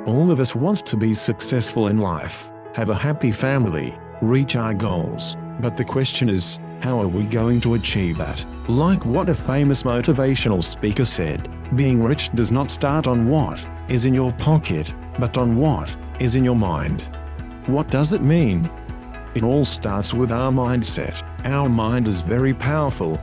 All of us wants to be successful in life, have a happy family, reach our goals. But the question is, how are we going to achieve that? Like what a famous motivational speaker said, being rich does not start on what is in your pocket, but on what is in your mind. What does it mean? It all starts with our mindset. Our mind is very powerful.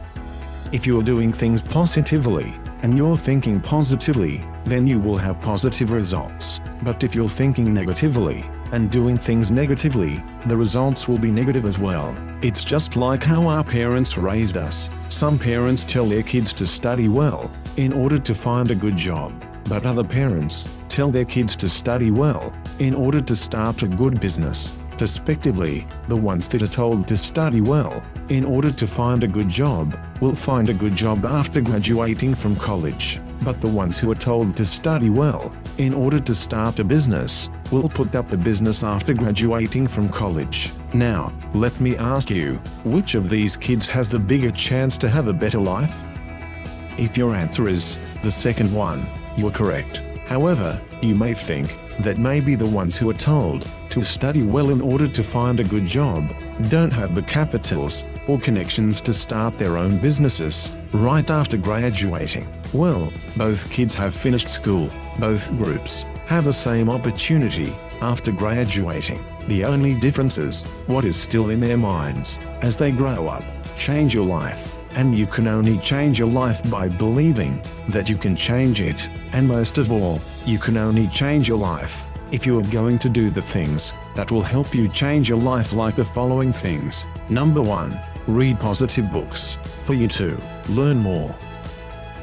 If you're doing things positively, and you're thinking positively, then you will have positive results. But if you're thinking negatively, and doing things negatively, the results will be negative as well. It's just like how our parents raised us. Some parents tell their kids to study well, in order to find a good job. But other parents tell their kids to study well, in order to start a good business. Respectively, the ones that are told to study well, in order to find a good job, will find a good job after graduating from college. But the ones who are told to study well, in order to start a business, will put up a business after graduating from college. Now, let me ask you, which of these kids has the bigger chance to have a better life? If your answer is the second one, you are correct. However, you may think that maybe the ones who are told to study well in order to find a good job don't have the capitals or connections to start their own businesses right after graduating. Well, both kids have finished school. Both groups have the same opportunity after graduating. The only difference is what is still in their minds as they grow up. Change your life, and you can only change your life by believing that you can change it. And most of all, you can only change your life if you are going to do the things that will help you change your life, like the following things. Number 1. Read positive books for you to learn more.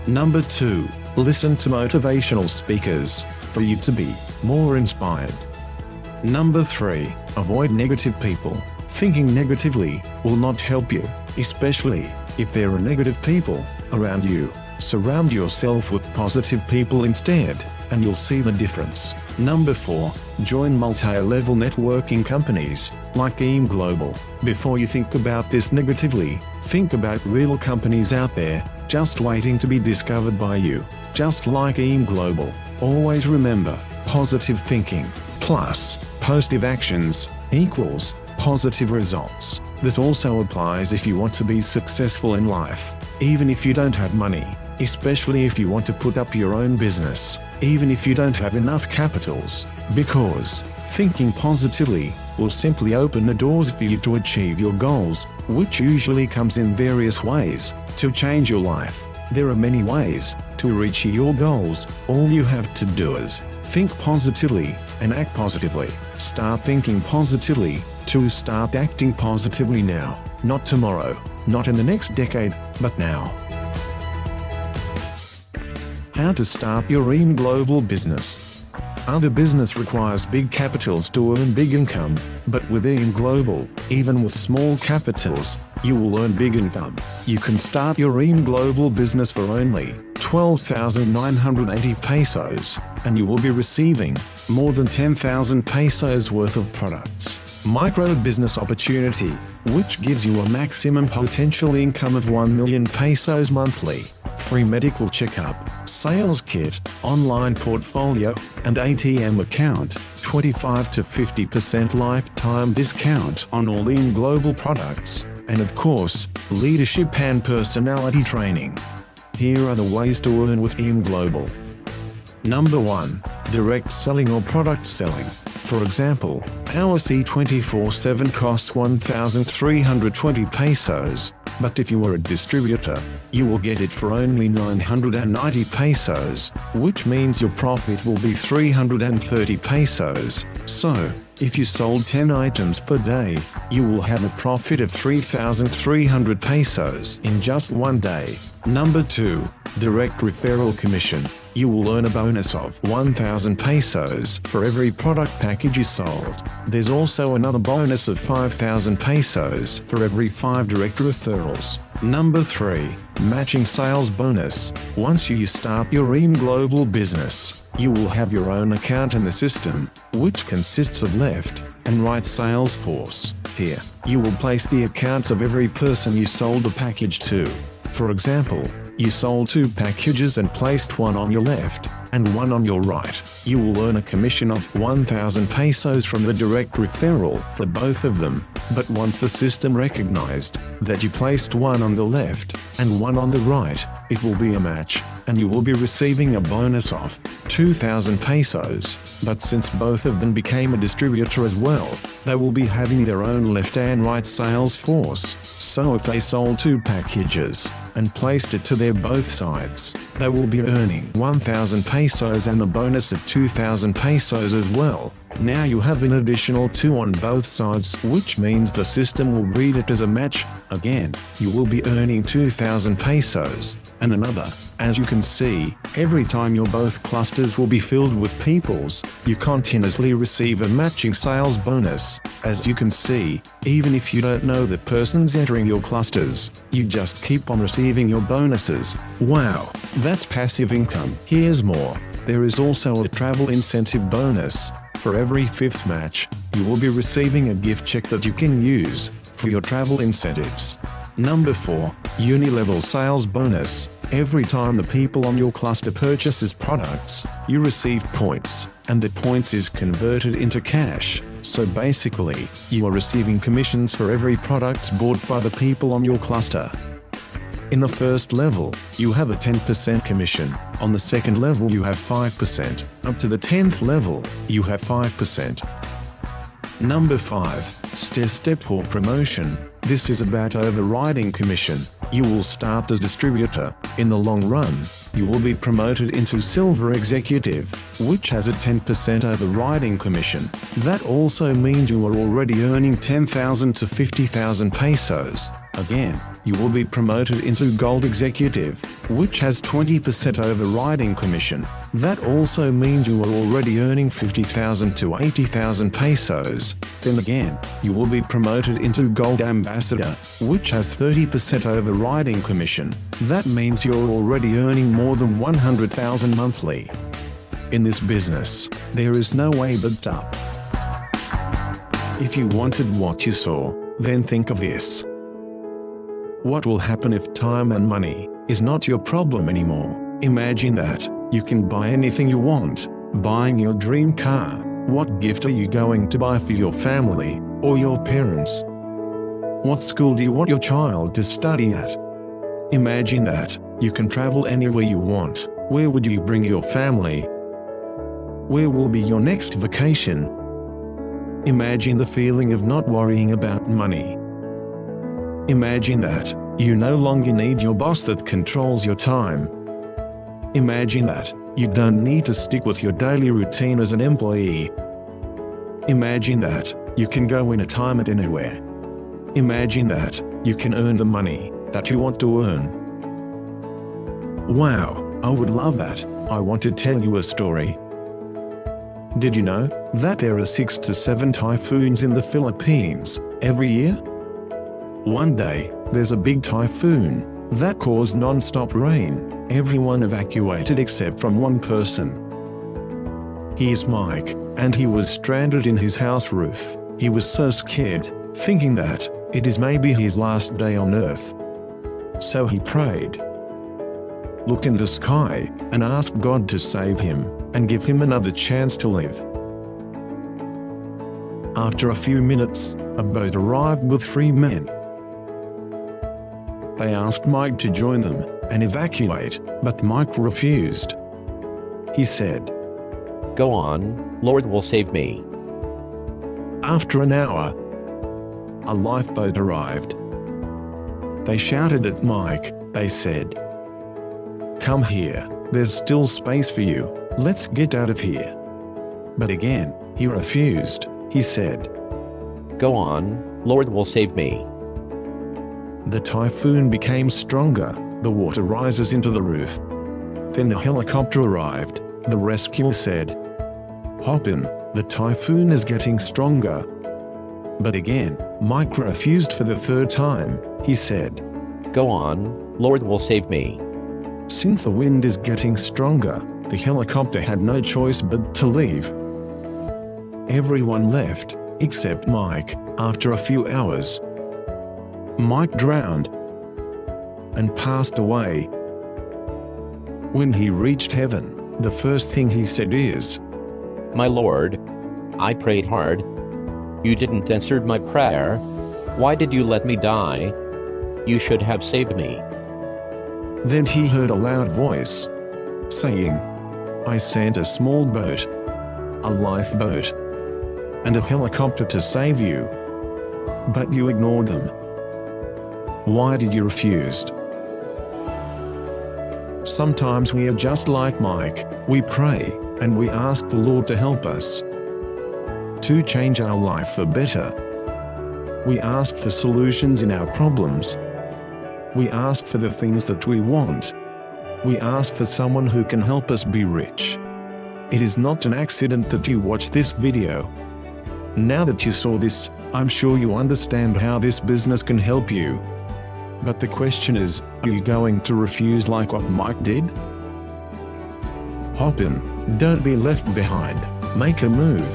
Number 2. Listen to motivational speakers for you to be more inspired. Number 3. Avoid negative people. Thinking negatively will not help you, especially if there are negative people around you. Surround yourself with positive people instead, and you'll see the difference. Number 4. Join multi-level networking companies like EAM Global. Before you think about this negatively, think about real companies out there just waiting to be discovered by you, just like EAM Global. Always remember, positive thinking plus positive actions equals positive results. This also applies if you want to be successful in life, even if you don't have money, especially if you want to put up your own business, even if you don't have enough capitals, because thinking positively will simply open the doors for you to achieve your goals, which usually comes in various ways. To change your life, there are many ways to reach your goals. All you have to do is think positively and act positively. Start thinking positively to start acting positively now, not tomorrow, not in the next decade, but now. How to start your EAM Global business. Other business requires big capitals to earn big income, but with EAM Global, even with small capitals, you will earn big income. You can start your EAM Global business for only 12,980 pesos, and you will be receiving more than 10,000 pesos worth of products. Micro business opportunity, which gives you a maximum potential income of 1 million pesos monthly. Free medical checkup, sales kit, online portfolio, and ATM account. 25 to 50% lifetime discount on all EAM Global products. And of course, leadership and personality training. Here are the ways to earn with EAM Global. Number 1. Direct selling or product selling. For example, our C24/7 costs 1,320 pesos, but if you are a distributor, you will get it for only 990 pesos, which means your profit will be 330 pesos. So, if you sold 10 items per day, you will have a profit of 3,300 pesos in just one day. Number 2. Direct referral commission. You will earn a bonus of 1,000 pesos for every product package you sold. There's also another bonus of 5,000 pesos for every 5 direct referrals. Number 3. Matching sales bonus. Once you start your EAM Global business, you will have your own account in the system, which consists of left and right sales force. Here, you will place the accounts of every person you sold a package to. For example, you sold 2 packages and placed one on your left and one on your right. You will earn a commission of 1,000 pesos from the direct referral for both of them. But once the system recognized that you placed one on the left and one on the right, it will be a match, and you will be receiving a bonus of 2,000 pesos. But since both of them became a distributor as well, they will be having their own left and right sales force. So if they sold 2 packages and placed it to their both sides, they will be earning 1,000 pesos and a bonus of 2,000 pesos as well. Now you have an additional 2 on both sides, which means the system will read it as a match. Again, you will be earning 2,000 pesos and another. As you can see, every time your both clusters will be filled with peoples, you continuously receive a matching sales bonus. As you can see, even if you don't know the persons entering your clusters, you just keep on receiving your bonuses. Wow, that's passive income. Here's more. There is also a travel incentive bonus. For every 5th match, you will be receiving a gift check that you can use for your travel incentives. Number 4, Unilevel Sales Bonus. Every time the people on your cluster purchases products, you receive points, and the points is converted into cash. So basically, you are receiving commissions for every product bought by the people on your cluster. In the first level, you have a 10% commission. On the second level you have 5%. Up to the 10th level, you have 5%. Number 5, Step or Promotion. This is about overriding commission. You will start as distributor. In the long run, you will be promoted into Silver Executive, which has a 10% overriding commission. That also means you are already earning 10,000 to 50,000 pesos. Again, you will be promoted into Gold Executive, which has 20% overriding commission. That also means you are already earning 50,000 to 80,000 pesos. Then again, you will be promoted into Gold Ambassador, which has 30% overriding commission. That means you're already earning more than 100,000 monthly. In this business, there is no way but up. If you wanted what you saw, then think of this. What will happen if time and money is not your problem anymore? Imagine that you can buy anything you want, buying your dream car. What gift are you going to buy for your family or your parents? What school do you want your child to study at? Imagine that you can travel anywhere you want. Where would you bring your family? Where will be your next vacation? Imagine the feeling of not worrying about money. Imagine that you no longer need your boss that controls your time. Imagine that you don't need to stick with your daily routine as an employee. Imagine that you can go anytime and anywhere. Imagine that you can earn the money that you want to earn. Wow, I would love that. I want to tell you a story. Did you know that there are 6 to 7 typhoons in the Philippines every year? One day, there's a big typhoon that caused non-stop rain. Everyone evacuated except from one person. He's Mike, and he was stranded in his house roof. He was so scared, thinking that it is maybe his last day on earth. So he prayed, looked in the sky, and asked God to save him and give him another chance to live. After a few minutes, a boat arrived with 3 men. They asked Mike to join them and evacuate, but Mike refused. He said, "Go on, Lord will save me." After an hour, a lifeboat arrived. They shouted at Mike. They said, "Come here, there's still space for you, let's get out of here." But again, he refused. He said, "Go on, Lord will save me." The typhoon became stronger, the water rises into the roof. Then a helicopter arrived. The rescuer said, "Hop in, the typhoon is getting stronger." But again, Mike refused for the 3rd time. He said, "Go on, Lord will save me." Since the wind is getting stronger, the helicopter had no choice but to leave. Everyone left, except Mike. After a few hours, Mike drowned and passed away. When he reached heaven, The first thing he said is, My Lord, I prayed hard. You didn't answer my prayer. Why did you let me die? You should have saved me. Then he heard a loud voice saying, I sent a small boat, a lifeboat, and a helicopter to save you. But you ignored them. Why did you refuse? Sometimes we are just like Mike. We pray, and we ask the Lord to help us to change our life for better. We ask for solutions in our problems. We ask for the things that we want. We ask for someone who can help us be rich. It is not an accident that you watched this video. Now that you saw this, I'm sure you understand how this business can help you. But the question is, are you going to refuse like what Mike did? Hop in, don't be left behind, make a move.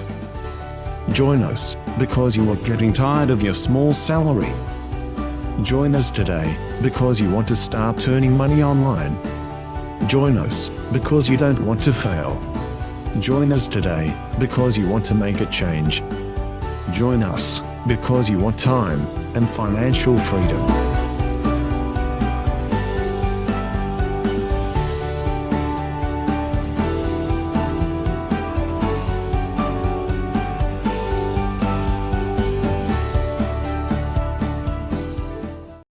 Join us, because you are getting tired of your small salary. Join us today, because you want to start earning money online. Join us, because you don't want to fail. Join us today, because you want to make a change. Join us, because you want time and financial freedom.